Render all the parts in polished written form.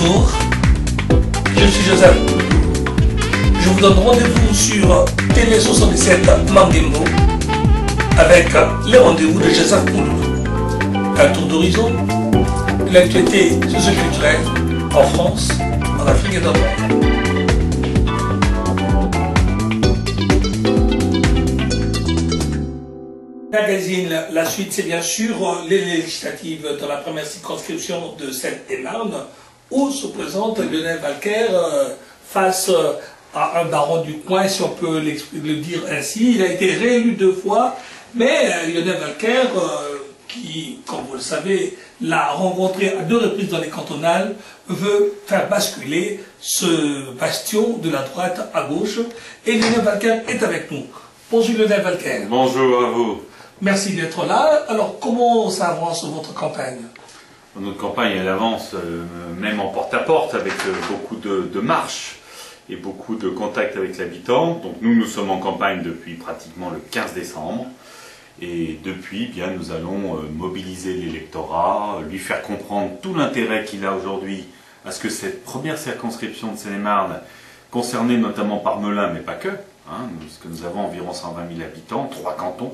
Bonjour, je suis Joseph. Je vous donne rendez-vous sur Télé 77 Mandembo avec les rendez-vous de Joseph Koulou. Un tour d'horizon, l'actualité socio-culturelle en France, en Afrique et dans le monde. Magazine, la suite c'est bien sûr les législatives dans la première circonscription de Seine-et-Marne où se présente Lionel Walker face à un baron du coin, si on peut le dire ainsi. Il a été réélu 2 fois, mais Lionel Walker, qui, comme vous le savez, l'a rencontré à 2 reprises dans les cantonales, veut faire basculer ce bastion de la droite à gauche. Et Lionel Walker est avec nous. Bonjour Lionel Walker. Bonjour à vous. Merci d'être là. Alors, comment ça avance votre campagne? Notre campagne, elle avance même en porte-à-porte avec beaucoup de marches et beaucoup de contacts avec l'habitant. Donc nous sommes en campagne depuis pratiquement le 15 décembre. Et depuis, bien, nous allons mobiliser l'électorat, lui faire comprendre tout l'intérêt qu'il a aujourd'hui à ce que cette première circonscription de Seine-et-Marne, concernée notamment par Melun, mais pas que, puisque nous avons environ 120 000 habitants, 3 cantons,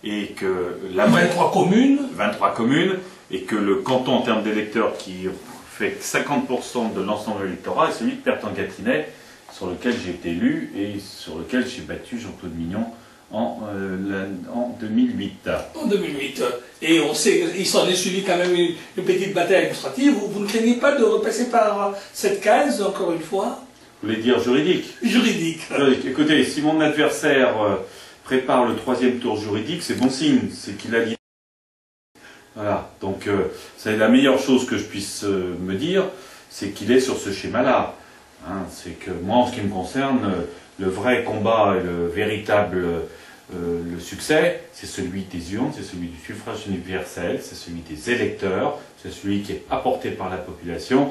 et que la 23 communes, et que le canton en termes d'électeurs qui fait 50% de l'ensemble de l'électorat est celui de Pertan-Gâtinais, sur lequel j'ai été élu et sur lequel j'ai battu Jean-Claude Mignon en 2008. En 2008. Et on sait, il s'en est suivi quand même une petite bataille administrative. Vous ne craignez pas de repasser par cette case, encore une fois? Vous voulez dire juridique? Juridique. Écoutez, si mon adversaire prépare le 3e tour juridique, c'est bon signe, c'est qu'il a l'idée. Voilà, donc c'est la meilleure chose que je puisse me dire, c'est qu'il est sur ce schéma-là. C'est que moi, en ce qui me concerne, le vrai combat et le véritable le succès, c'est celui des urnes, c'est celui du suffrage universel, c'est celui des électeurs, c'est celui qui est apporté par la population.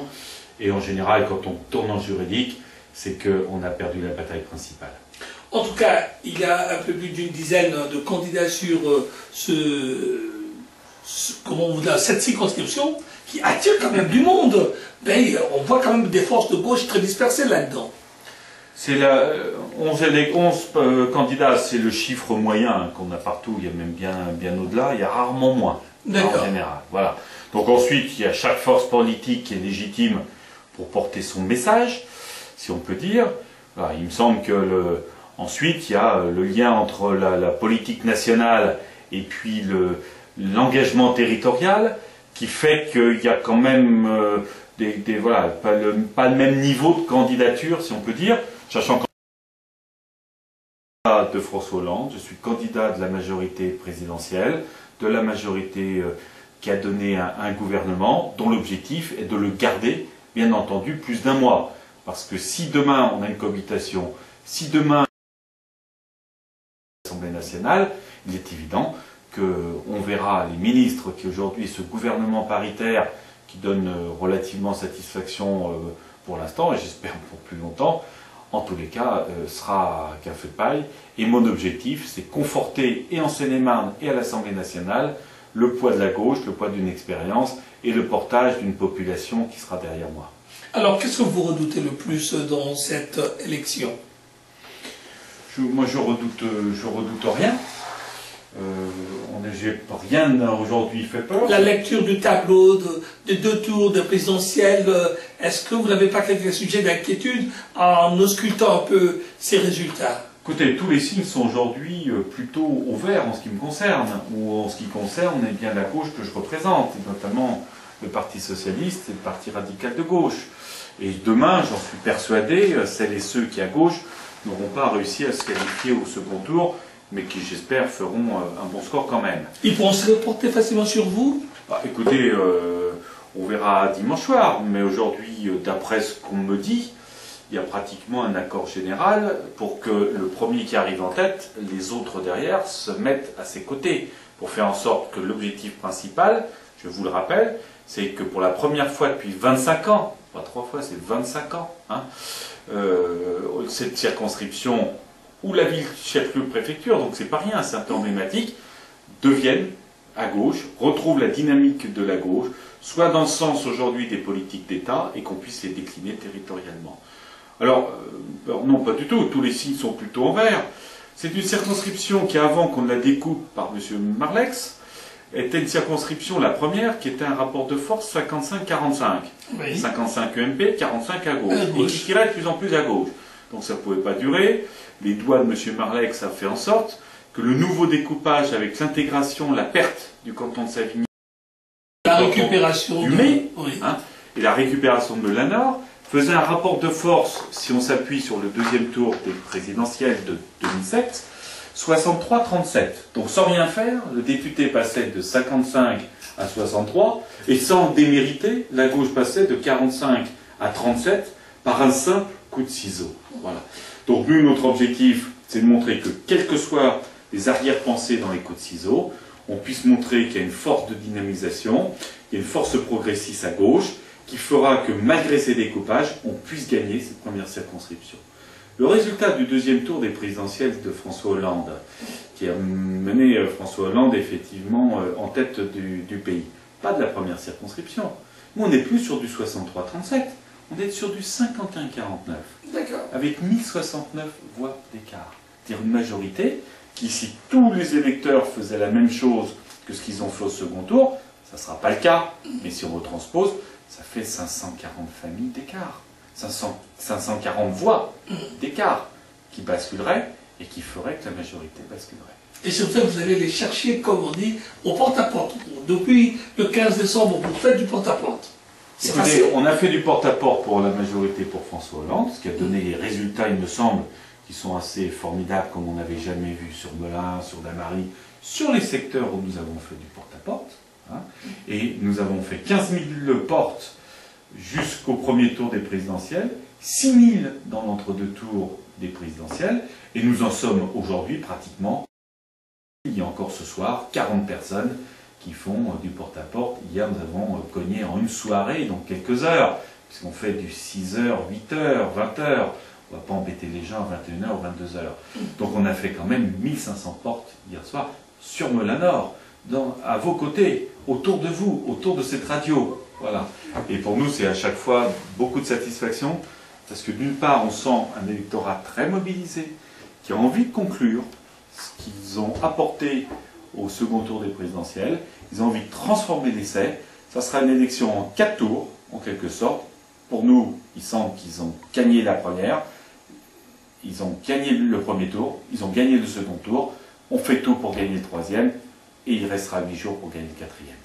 Et en général, quand on tourne en juridique, c'est qu'on a perdu la bataille principale. En tout cas, il y a un peu plus d'une dizaine de candidats sur cette circonscription qui attire quand même du monde. Mais on voit quand même des forces de gauche très dispersées là-dedans. C'est 11 candidats, c'est le chiffre moyen qu'on a partout, il y a même bien au-delà, il y a rarement moins en général. Voilà. Donc ensuite, il y a chaque force politique qui est légitime pour porter son message, si on peut dire. Voilà, il me semble que ensuite, il y a le lien entre la politique nationale et puis l'engagement territorial qui fait qu'il y a quand même voilà, pas le même niveau de candidature, si on peut dire, sachant que de François Hollande, je suis candidat de la majorité présidentielle, de la majorité qui a donné un gouvernement dont l'objectif est de le garder, bien entendu, plus d'1 mois. Parce que si demain on a une cohabitation, si demain l'Assemblée nationale, il est évident qu'on verra les ministres qui aujourd'hui, ce gouvernement paritaire qui donne relativement satisfaction pour l'instant, et j'espère pour plus longtemps, en tous les cas, sera qu'un feu de paille. Et mon objectif, c'est conforter et en Seine-et-Marne et à l'Assemblée nationale le poids de la gauche, le poids d'une expérience et le portage d'une population qui sera derrière moi. Alors, qu'est-ce que vous redoutez le plus dans cette élection? Moi, je redoute rien. Rien aujourd'hui fait peur. La lecture du tableau de 2 tours de présidentielle, est-ce que vous n'avez pas quelques sujets d'inquiétude en auscultant un peu ces résultats? Écoutez, tous les signes sont aujourd'hui plutôt au vert en ce qui me concerne, ou en ce qui concerne bien la gauche que je représente, et notamment le Parti socialiste et le Parti radical de gauche. Et demain, j'en suis persuadé, celles et ceux qui à gauche n'auront pas réussi à se qualifier au second tour, mais qui, j'espère, feront un bon score quand même. Ils pourront se reporter facilement sur vous? Écoutez, on verra dimanche soir, mais aujourd'hui, d'après ce qu'on me dit, il y a pratiquement un accord général pour que le premier qui arrive en tête, les autres derrière, se mettent à ses côtés, pour faire en sorte que l'objectif principal, je vous le rappelle, c'est que pour la première fois depuis 25 ans, pas 3 fois, c'est 25 ans, cette circonscription où la ville chef-lieu préfecture, donc c'est pas rien, c'est un peu emblématique, devienne à gauche, retrouve la dynamique de la gauche, soit dans le sens aujourd'hui des politiques d'État et qu'on puisse les décliner territorialement. Alors, non, pas du tout, tous les signes sont plutôt en vert. C'est une circonscription qui, avant qu'on ne la découpe par M. Marlex, était une circonscription, la première, qui était un rapport de force 55-45. Oui. 55 UMP, 45 à gauche. Et qui tirait de plus en plus à gauche. Donc ça ne pouvait pas durer. Les doigts de M. Marlex a fait en sorte que le nouveau découpage, avec l'intégration, la perte du canton de Savigny, la récupération du Mai, hein, et la récupération de Melanor, faisait un rapport de force, si on s'appuie sur le deuxième tour des présidentielles de 2007, 63-37. Donc sans rien faire, le député passait de 55 à 63, et sans démériter, la gauche passait de 45 à 37 par un simple coup de ciseau. Voilà. Donc nous, notre objectif, c'est de montrer que, quelles que soient les arrière-pensées dans les coups de ciseau, on puisse montrer qu'il y a une force de dynamisation, qu'il y a une force progressiste à gauche, qui fera que, malgré ces découpages, on puisse gagner cette première circonscription. Le résultat du deuxième tour des présidentielles de François Hollande, qui a mené François Hollande effectivement en tête du pays, pas de la première circonscription. Nous, on n'est plus sur du 63-37, on est sur du 51-49, avec 1069 voix d'écart. C'est-à-dire une majorité qui, si tous les électeurs faisaient la même chose que ce qu'ils ont fait au second tour, ça ne sera pas le cas, mais si on retranspose, ça fait 540 familles d'écart. 540 voix d'écart qui basculeraient et qui feraient que la majorité basculerait. Et c'est pour ça que vous allez les chercher, comme on dit, au porte-à-porte. Depuis le 15 décembre, vous faites du porte-à-porte. C'est facile. On a fait du porte-à-porte pour la majorité pour François Hollande, ce qui a donné les résultats, il me semble, qui sont assez formidables, comme on n'avait jamais vu sur Melun, sur Damary, sur les secteurs où nous avons fait du porte-à-porte. Hein, et nous avons fait 15 000 portes jusqu'au premier tour des présidentielles, 6 000 dans l'entre-deux tours des présidentielles, et nous en sommes aujourd'hui pratiquement, il y a encore ce soir, 40 personnes qui font du porte-à-porte. Hier, nous avons cogné en une soirée, donc quelques heures, puisqu'on fait du 6h, 8h, 20h. On ne va pas embêter les gens à 21h ou 22h. Donc on a fait quand même 1500 portes hier soir sur Melanor, à vos côtés, autour de vous, autour de cette radio. Voilà. Et pour nous, c'est à chaque fois beaucoup de satisfaction, parce que d'une part, on sent un électorat très mobilisé, qui a envie de conclure ce qu'ils ont apporté au second tour des présidentielles. Ils ont envie de transformer l'essai. Ça sera une élection en 4 tours, en quelque sorte. Pour nous, il semble qu'ils ont gagné la première. Ils ont gagné le premier tour. Ils ont gagné le second tour. On fait tout pour gagner le troisième. Et il restera 8 jours pour gagner le quatrième.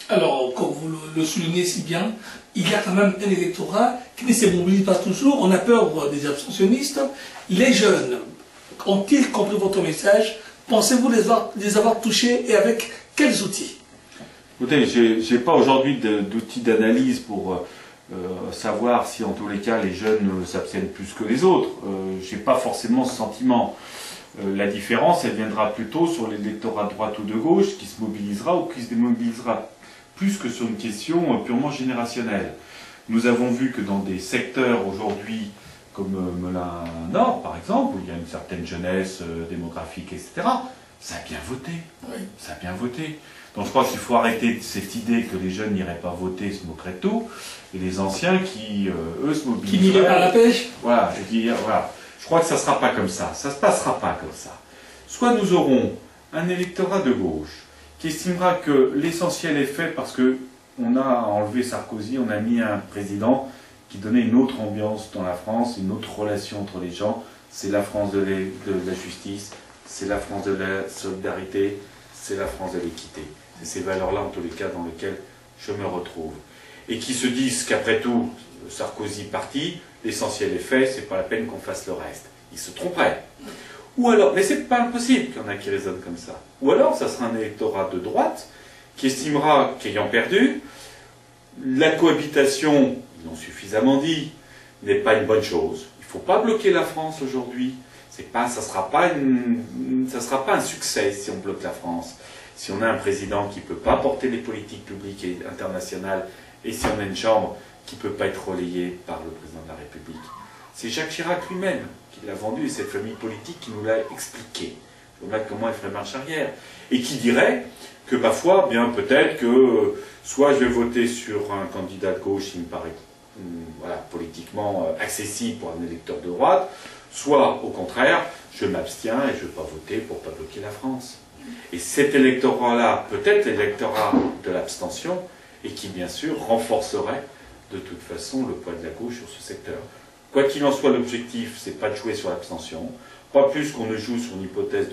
Alors, comme vous le soulignez si bien, il y a quand même un électorat qui ne se mobilise pas toujours. On a peur des abstentionnistes. Les jeunes, ont-ils compris votre message? Pensez-vous les avoir touchés et avec quels outils? Écoutez, je n'ai pas aujourd'hui d'outils d'analyse pour savoir si en tous les cas les jeunes s'abstiennent plus que les autres. Je n'ai pas forcément ce sentiment. La différence, elle viendra plutôt sur l'électorat de droite ou de gauche qui se mobilisera ou qui se démobilisera, plus que sur une question purement générationnelle. Nous avons vu que dans des secteurs aujourd'hui, comme Melun Nord par exemple, où il y a une certaine jeunesse démographique, etc., ça a bien voté. Oui. Ça a bien voté. Donc je crois qu'il faut arrêter cette idée que les jeunes n'iraient pas voter, se moqueraient de tout, et les anciens qui, eux, se mobiliseraient. Qui n'iraient pas à la pêche. Voilà, voilà. Je crois que ça ne sera pas comme ça. Ça ne se passera pas comme ça. Soit nous aurons un électorat de gauche qui estimera que l'essentiel est fait parce qu'on a enlevé Sarkozy, on a mis un président qui donnait une autre ambiance dans la France, une autre relation entre les gens. C'est la France de la justice, c'est la France de la solidarité, c'est la France de l'équité. C'est ces valeurs-là, en tous les cas, dans lesquelles je me retrouve. Et qui se disent qu'après tout, Sarkozy parti, l'essentiel est fait, c'est pas la peine qu'on fasse le reste. Ils se tromperaient. Ou alors, mais c'est pas impossible qu'il y en a qui raisonnent comme ça. Ou alors, ça sera un électorat de droite qui estimera qu'ayant perdu, la cohabitation, ils l'ont suffisamment dit, n'est pas une bonne chose. Il ne faut pas bloquer la France aujourd'hui. Ça ne sera pas un succès si on bloque la France. Si on a un président qui ne peut pas porter les politiques publiques et internationales, et si on a une chambre qui ne peut pas être relayée par le président de la République. C'est Jacques Chirac lui-même qui l'a vendu, et cette famille politique qui nous l'a expliqué. Voilà comment elle ferait marche arrière. Et qui dirait que parfois, bien peut-être que soit je vais voter sur un candidat de gauche qui me paraît voilà, politiquement accessible pour un électeur de droite, soit au contraire, je m'abstiens et je ne vais pas voter pour ne pas bloquer la France. Et cet électorat-là, peut-être l'électorat de l'abstention, et qui bien sûr renforcerait de toute façon le poids de la gauche sur ce secteur. Quoi qu'il en soit, l'objectif, c'est pas de jouer sur l'abstention, pas plus qu'on ne joue sur l'hypothèse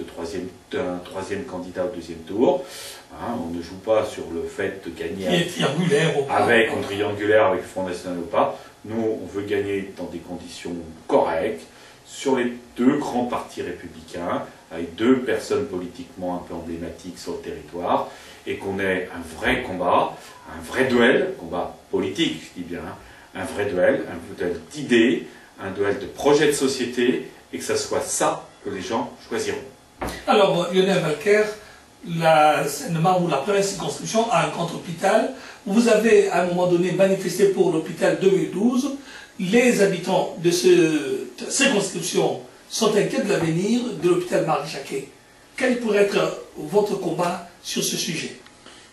d'un troisième candidat au deuxième tour. Hein, on ne joue pas sur le fait de gagner avec un triangulaire avec le Front National ou pas. Nous, on veut gagner dans des conditions correctes sur les deux grands partis républicains, avec deux personnes politiquement un peu emblématiques sur le territoire, et qu'on ait un vrai combat, un vrai duel, combat politique, je dis bien, un vrai duel d'idées, un duel de projets de société, et que ça soit ça que les gens choisiront. Alors, Lionel Walker, la Seine-et-Marne, ou la première circonscription, a un contre-hôpital. Vous avez, à un moment donné, manifesté pour l'hôpital 2012. Les habitants de cette circonscription sont inquiets de l'avenir de l'hôpital Marie-Jacquet. Quel pourrait être votre combat sur ce sujet?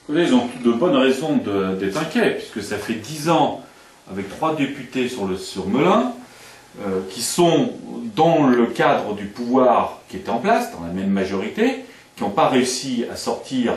Ils ont de bonnes raisons d'être inquiets, puisque ça fait 10 ans, avec 3 députés sur Melun, qui sont dans le cadre du pouvoir qui était en place, dans la même majorité, qui n'ont pas réussi à sortir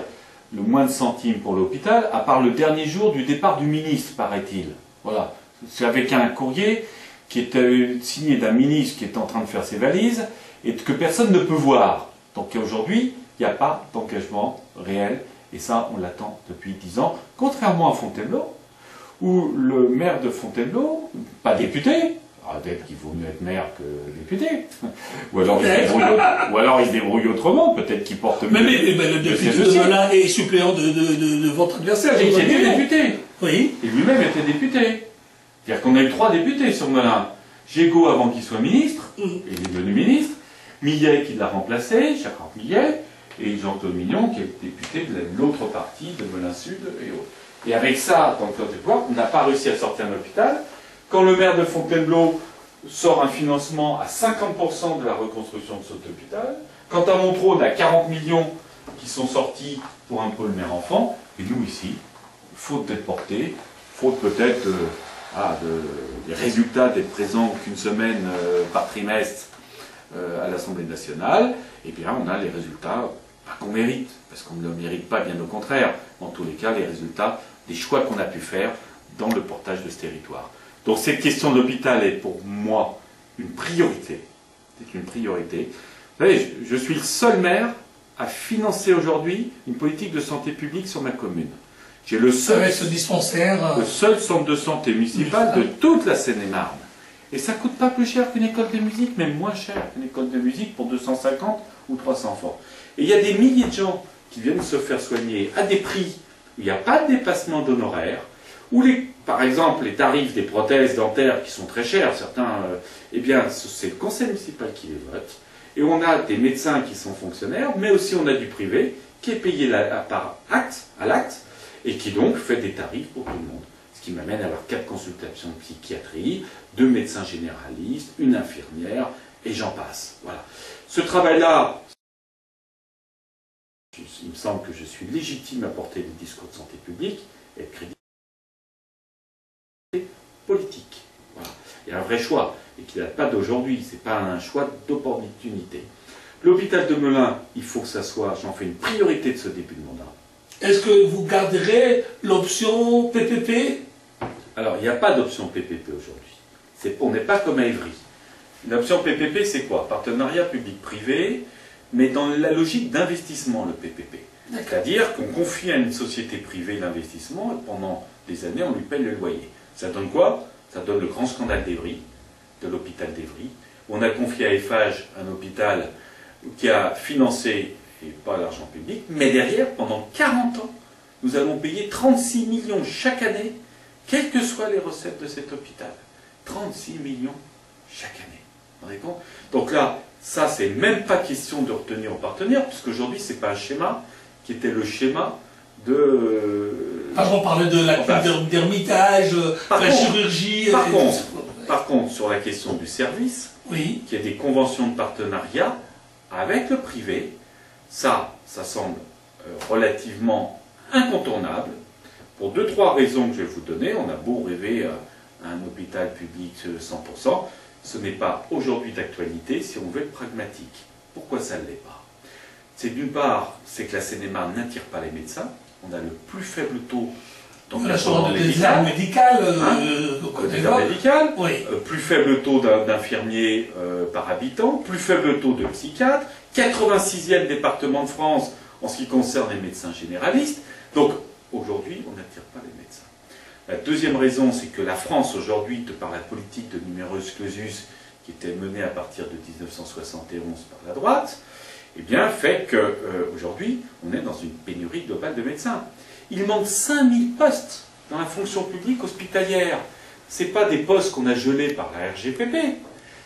le moins de centimes pour l'hôpital, à part le dernier jour du départ du ministre, paraît-il. Voilà. C'est avec un courrier qui est signé d'un ministre qui est en train de faire ses valises, et que personne ne peut voir. Donc aujourd'hui, il n'y a pas d'engagement réel, et ça, on l'attend depuis 10 ans, contrairement à Fontainebleau, où le maire de Fontainebleau, pas député, peut-être qu'il vaut mieux être maire que député, ou alors il se débrouille autrement, peut-être qu'il porte mieux. Mais le député de Melun est suppléant de votre adversaire. Il était député. Oui. Et lui-même était député. C'est-à-dire qu'on a eu 3 députés sur Melun. Gégaud avant qu'il soit ministre, et il est devenu ministre, Millet qui l'a remplacé, Gérard Millet, et Jean-Claude Mignon qui est député de l'autre partie de Melun Sud et autres. Et avec ça, dans le code de pouvoir, on n'a pas réussi à sortir un hôpital. Quand le maire de Fontainebleau sort un financement à 50% de la reconstruction de cet hôpital, quand à Montreux, on a 40 millions qui sont sortis pour un pôle mère-enfant, et nous ici, faute d'être portés, faute peut-être des résultats d'être présents qu'une semaine par trimestre à l'Assemblée nationale, eh bien on a les résultats qu'on mérite, parce qu'on ne le mérite pas, bien au contraire. En tous les cas, les résultats des choix qu'on a pu faire dans le portage de ce territoire. Donc cette question de l'hôpital est pour moi une priorité. C'est une priorité. Vous savez, je suis le seul maire à financer aujourd'hui une politique de santé publique sur ma commune. J'ai le seul, avec ce dispensaire, le seul centre de santé municipal de toute la Seine-et-Marne. Et ça ne coûte pas plus cher qu'une école de musique, même moins cher qu'une école de musique pour 250 ou 300 enfants. Et il y a des milliers de gens qui viennent se faire soigner à des prix où il n'y a pas de dépassement d'honoraires, où par exemple les tarifs des prothèses dentaires qui sont très chers, certains, eh bien c'est le conseil municipal qui les vote, et on a des médecins qui sont fonctionnaires, mais aussi on a du privé qui est payé à l'acte, et qui donc fait des tarifs pour tout le monde. Ce qui m'amène à avoir 4 consultations de psychiatrie, 2 médecins généralistes, une infirmière, et j'en passe. Voilà. Ce travail-là, il me semble que je suis légitime à porter des discours de santé publique et être crédible politique. Voilà. Il y a un vrai choix, et qui ne date pas d'aujourd'hui, ce n'est pas un choix d'opportunité. L'hôpital de Melun, il faut que ça soit, j'en fais une priorité de ce début de mandat. Est-ce que vous garderez l'option PPP? Alors, il n'y a pas d'option PPP aujourd'hui. On n'est pas comme à Évry. L'option PPP, c'est quoi? Partenariat public-privé, mais dans la logique d'investissement, le PPP. C'est-à-dire qu'on confie à une société privée l'investissement, et pendant des années, on lui paye le loyer. Ça donne quoi? Ça donne le grand scandale d'Évry, de l'hôpital d'Évry, où on a confié à Eiffage un hôpital qui a financé, et pas l'argent public, mais derrière, pendant 40 ans, nous allons payer 36 millions chaque année, quelles que soient les recettes de cet hôpital. 36 millions chaque année. Vous vous rendez compte? Donc là, ça, c'est même pas question de retenir au partenaire, puisqu'aujourd'hui, c'est pas un schéma qui était le schéma de... on parlait de la d'Hermitage, de la chirurgie... Par contre, sur la question du service, oui, qu'il y ait des conventions de partenariat avec le privé, ça semble relativement incontournable, pour 2-3 raisons que je vais vous donner. On a beau rêver à un hôpital public 100%, ce n'est pas aujourd'hui d'actualité si on veut être pragmatique. Pourquoi ça ne l'est pas? C'est d'une part, c'est que la Seine-et-Marne n'attire pas les médecins. On a le plus faible taux d'engagement médical, oui. Plus faible taux d'infirmiers par habitant, plus faible taux de psychiatres, 86e département de France en ce qui concerne les médecins généralistes. Donc aujourd'hui, on n'attire pas les médecins. La deuxième raison, c'est que la France aujourd'hui, de par la politique de numerus clausus qui était menée à partir de 1971 par la droite, eh bien, fait qu'aujourd'hui, on est dans une pénurie globale de médecins. Il manque 5000 postes dans la fonction publique hospitalière. Ce n'est pas des postes qu'on a gelés par la RGPP.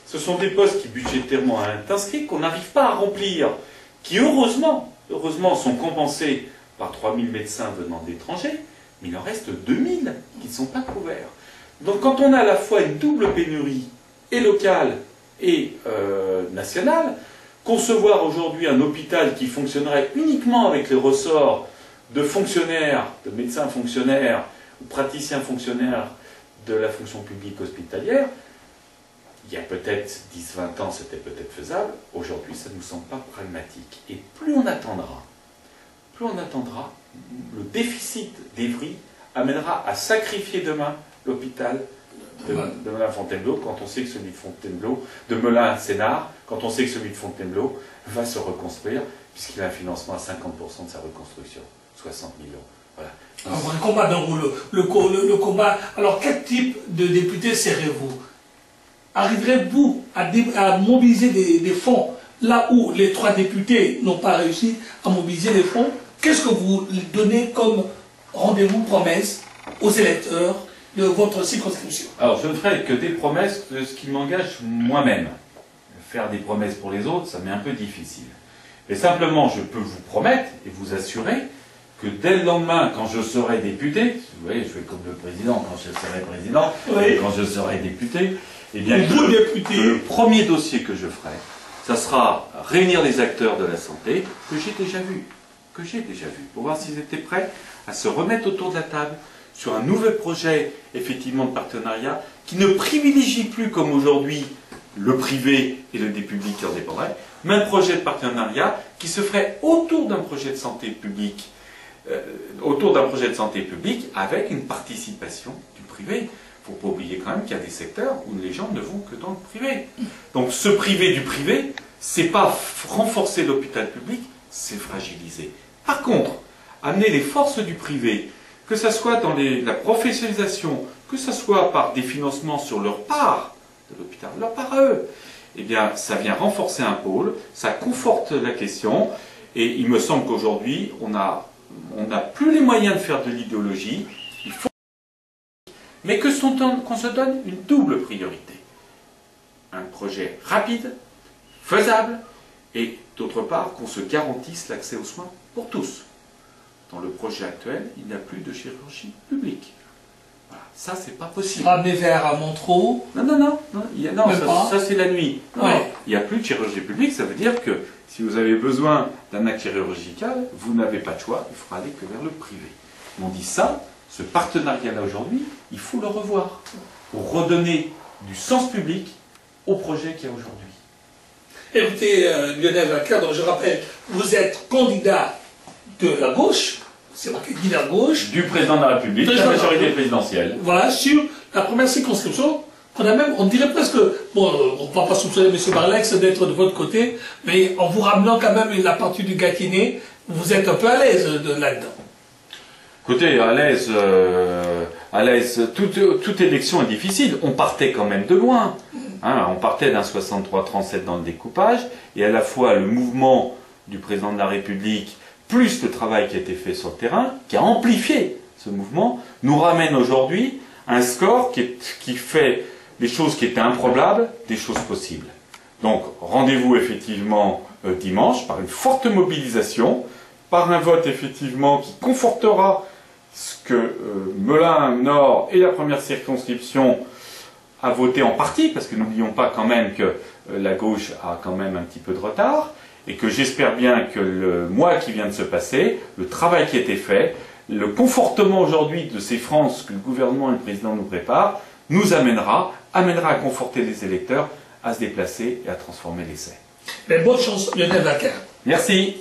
Ce sont des postes qui budgétairement sont inscrits, qu'on n'arrive pas à remplir, qui heureusement sont compensés par 3000 médecins venant d'étrangers, mais il en reste 2000 qui ne sont pas couverts. Donc quand on a à la fois une double pénurie, et locale et nationale, concevoir aujourd'hui un hôpital qui fonctionnerait uniquement avec les ressorts de fonctionnaires, de médecins fonctionnaires ou praticiens fonctionnaires de la fonction publique hospitalière, il y a peut-être 10-20 ans c'était peut-être faisable, aujourd'hui ça ne nous semble pas pragmatique. Et plus on attendra, le déficit d'Evry amènera à sacrifier demain l'hôpital de Melun-Fontainebleau, quand on sait que celui de Fontainebleau, de Melun-Sénard, quand on sait que celui de Fontainebleau va se reconstruire, puisqu'il a un financement à 50% de sa reconstruction, 60 millions. Voilà. Un combat dans le combat. Alors, quel type de député serez-vous? Arriverez-vous à mobiliser des fonds là où les 3 députés n'ont pas réussi à mobiliser les fonds? Qu'est-ce que vous donnez comme rendez-vous, promesse aux électeurs de votre circonscription? Alors, je ne ferai que des promesses de ce qui m'engage moi-même. Faire des promesses pour les autres, ça m'est un peu difficile. Mais simplement, je peux vous promettre et vous assurer que dès le lendemain, quand je serai député, vous voyez, je fais comme le président quand je serai président, oui. Et quand je serai député, eh bien, le premier dossier que je ferai, ça sera réunir les acteurs de la santé, que j'ai déjà vu, pour voir s'ils étaient prêts à se remettre autour de la table sur un nouvel projet, effectivement, de partenariat, qui ne privilégie plus, comme aujourd'hui, le privé et le public qui en dépendraient, mais un projet de partenariat qui se ferait autour d'un projet de santé publique, avec une participation du privé. Il ne faut pas oublier quand même qu'il y a des secteurs où les gens ne vont que dans le privé. Donc ce privé du privé, c'est pas renforcer l'hôpital public, c'est fragiliser. Par contre, amener les forces du privé, que ce soit dans la professionnalisation, que ce soit par des financements sur leur part de l'hôpital, leur part à eux, eh bien, ça vient renforcer un pôle, ça conforte la question, et il me semble qu'aujourd'hui, on n'a plus les moyens de faire de l'idéologie, il faut, mais qu'on se donne une double priorité. Un projet rapide, faisable, et d'autre part, qu'on se garantisse l'accès aux soins pour tous. Dans le projet actuel, il n'y a plus de chirurgie publique. Voilà. Ça, c'est pas possible. Ramener vers Montreux. Non, ça c'est la nuit. Non, ouais. Il n'y a plus de chirurgie publique, ça veut dire que si vous avez besoin d'un acte chirurgical, vous n'avez pas de choix, il faudra aller que vers le privé. On dit ça, ce partenariat-là aujourd'hui, il faut le revoir pour redonner du sens public au projet qu'il y a aujourd'hui. Écoutez, Lionel Valcaire, donc je rappelle, vous êtes candidat de la gauche, c'est marqué de la gauche. Du président de la République, de la majorité présidentielle. Voilà, sur la première circonscription, on dirait presque, bon, on ne va pas soupçonner M. Barlex d'être de votre côté, mais en vous ramenant quand même la partie du Gâtinais, vous êtes un peu à l'aise là-dedans. Écoutez, à l'aise, toute élection est difficile. On partait quand même de loin. Hein, on partait d'un 63-37 dans le découpage, et à la fois le mouvement du président de la République, plus le travail qui a été fait sur le terrain, qui a amplifié ce mouvement, nous ramène aujourd'hui un score qui fait des choses qui étaient improbables, des choses possibles. Donc, rendez-vous effectivement dimanche, par une forte mobilisation, par un vote effectivement qui confortera ce que Melun-Nord et la première circonscription a voté en partie, parce que n'oublions pas quand même que la gauche a quand même un petit peu de retard, et que j'espère bien que le mois qui vient de se passer, le travail qui a été fait, le confortement aujourd'hui de ces France que le gouvernement et le président nous préparent, nous amènera à conforter les électeurs, à se déplacer et à transformer l'essai. Mais bonne chance, Lionel Walker. Merci.